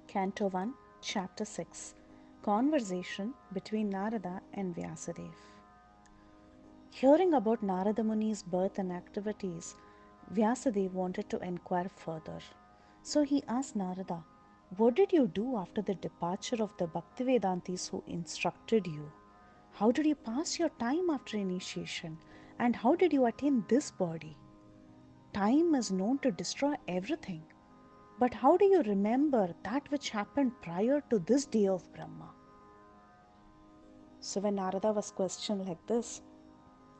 Canto 1, Chapter 6 Conversation between Narada and Vyasadeva. Hearing about Narada Muni's birth and activities, Vyasadeva wanted to inquire further. So he asked Narada, "What did you do after the departure of the Bhaktivedantis who instructed you? How did you pass your time after initiation? And how did you attain this body? Time is known to destroy everything. But how do you remember that which happened prior to this day of Brahma?" So when Narada was questioned like this,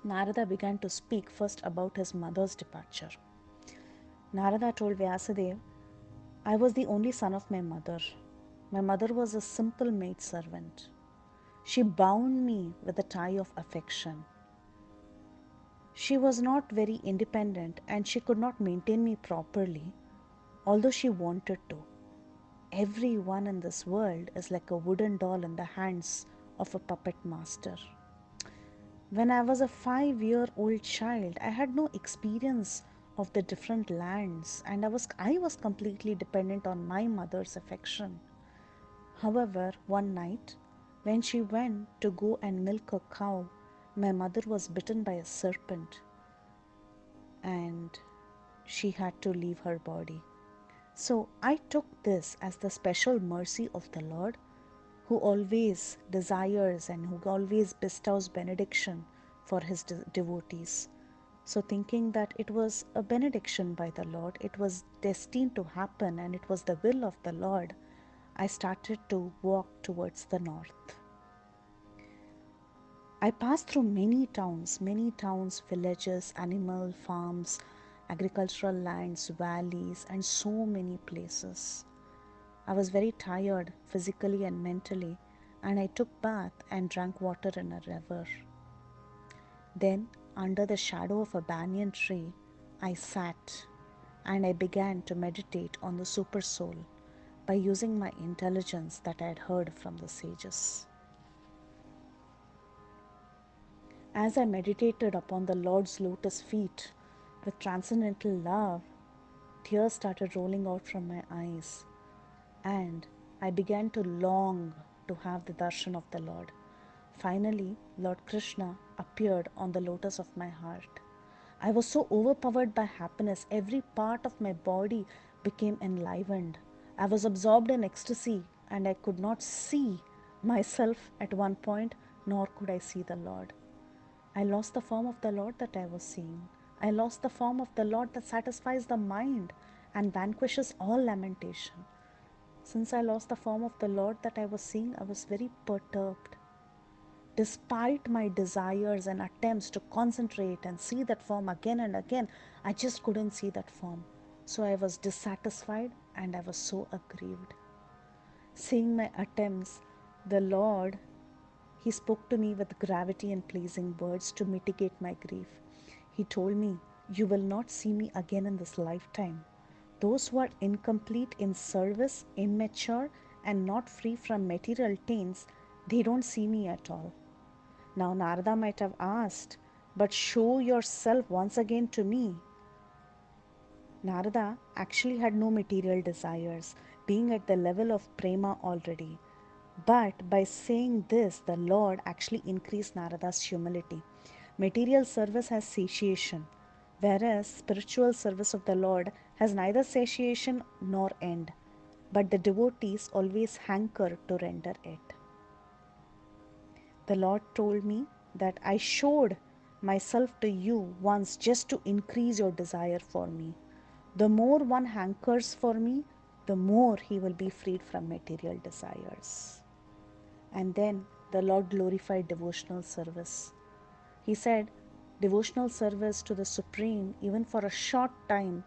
Narada began to speak first about his mother's departure. Narada told Vyasadeva, "I was the only son of my mother. My mother was a simple maid servant. She bound me with a tie of affection. She was not very independent and she could not maintain me properly, although she wanted to. Everyone in this world is like a wooden doll in the hands of a puppet master. When I was a 5-year-old child, I had no experience of the different lands and I was completely dependent on my mother's affection. However, one night, when she went to go and milk a cow, my mother was bitten by a serpent and she had to leave her body. So I took this as the special mercy of the Lord, who always desires and who always bestows benediction for his devotees. So, thinking that it was a benediction by the Lord, it was destined to happen and it was the will of the Lord, I started to walk towards the north. I passed through many towns, villages, animal farms, agricultural lands, valleys, and so many places. I was very tired physically and mentally, and I took bath and drank water in a river. Then, under the shadow of a banyan tree, I sat and I began to meditate on the super soul by using my intelligence that I had heard from the sages. As I meditated upon the Lord's lotus feet with transcendental love, tears started rolling out from my eyes, and I began to long to have the darshan of the Lord. Finally, Lord Krishna appeared on the lotus of my heart. I was so overpowered by happiness, every part of my body became enlivened. I was absorbed in ecstasy, and I could not see myself at one point, nor could I see the Lord. I lost the form of the Lord that I was seeing. I lost the form of the Lord that satisfies the mind and vanquishes all lamentation. Since I lost the form of the Lord that I was seeing, I was very perturbed. Despite my desires and attempts to concentrate and see that form again and again, I just couldn't see that form. So I was dissatisfied and I was so aggrieved. Seeing my attempts, the Lord, He spoke to me with gravity and pleasing words to mitigate my grief. He told me, "You will not see me again in this lifetime. Those who are incomplete in service, immature, and not free from material taints, they don't see me at all." Now Narada might have asked, "But show yourself once again to me." Narada actually had no material desires, being at the level of prema already. But by saying this, the Lord actually increased Narada's humility. Material service has satiation, whereas spiritual service of the Lord has neither satiation nor end. But the devotees always hanker to render it. The Lord told me that I showed myself to you once just to increase your desire for me. The more one hankers for me, the more he will be freed from material desires. And then the Lord glorified devotional service. He said, devotional service to the Supreme, even for a short time,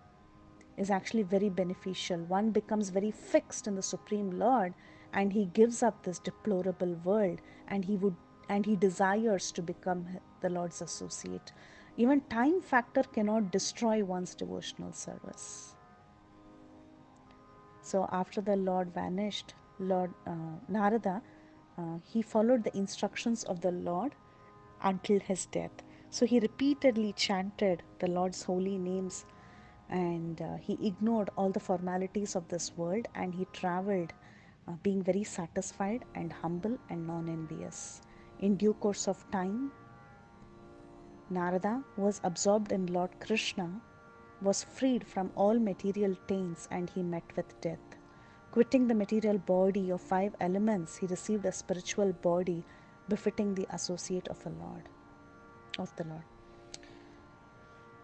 is actually very beneficial. One becomes very fixed in the Supreme Lord, and he gives up this deplorable world, and he desires to become the Lord's associate. Even time factor cannot destroy one's devotional service. So after the Lord vanished, Lord Narada, he followed the instructions of the Lord until his death. So he repeatedly chanted the Lord's holy names and he ignored all the formalities of this world, and he traveled being very satisfied and humble and non-envious. In due course of time, Narada was absorbed in Lord Krishna, was freed from all material taints, and he met with death. Quitting the material body of 5 elements, he received a spiritual body befitting the associate of the Lord.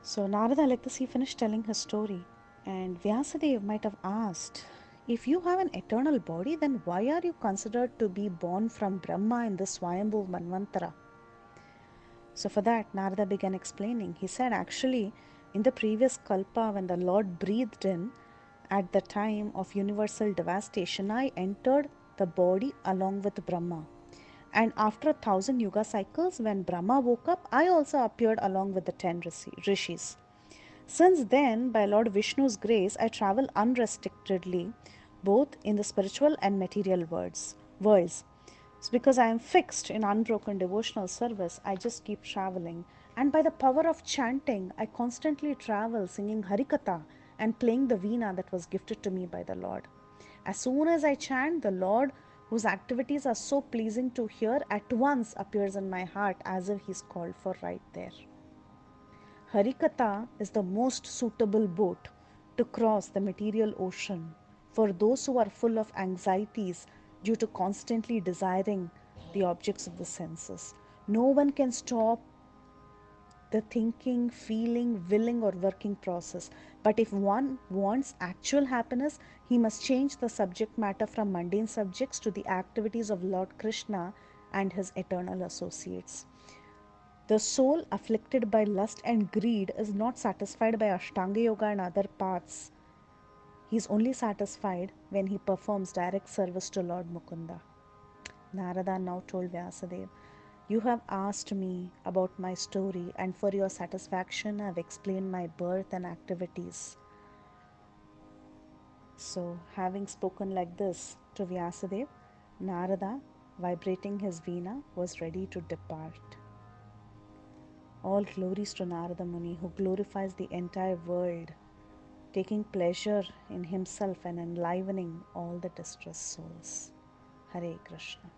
So Narada, like this, he finished telling his story, and Vyasadeva might have asked, if you have an eternal body, then why are you considered to be born from Brahma in this Swayambhu Manvantara? So for that, Narada began explaining. He said, actually, in the previous Kalpa, when the Lord breathed in, at the time of universal devastation, I entered the body along with Brahma. And after 1,000 yuga cycles, when Brahma woke up, I also appeared along with the 10 rishis. Since then, by Lord Vishnu's grace, I travel unrestrictedly, both in the spiritual and material worlds. So because I am fixed in unbroken devotional service, I just keep traveling. And by the power of chanting, I constantly travel singing Harikatha and playing the veena that was gifted to me by the Lord. As soon as I chant, the Lord, whose activities are so pleasing to hear, at once appears in my heart as if he's called for right there. Harikatha is the most suitable boat to cross the material ocean for those who are full of anxieties due to constantly desiring the objects of the senses. No one can stop the thinking, feeling, willing, or working process. But if one wants actual happiness, he must change the subject matter from mundane subjects to the activities of Lord Krishna and his eternal associates. The soul afflicted by lust and greed is not satisfied by Ashtanga Yoga and other paths. He is only satisfied when he performs direct service to Lord Mukunda. Narada now told Vyasadeva, you have asked me about my story, and for your satisfaction, I have explained my birth and activities. So, having spoken like this to Vyasadeva, Narada, vibrating his veena, was ready to depart. All glories to Narada Muni, who glorifies the entire world, taking pleasure in himself and enlivening all the distressed souls. Hare Krishna.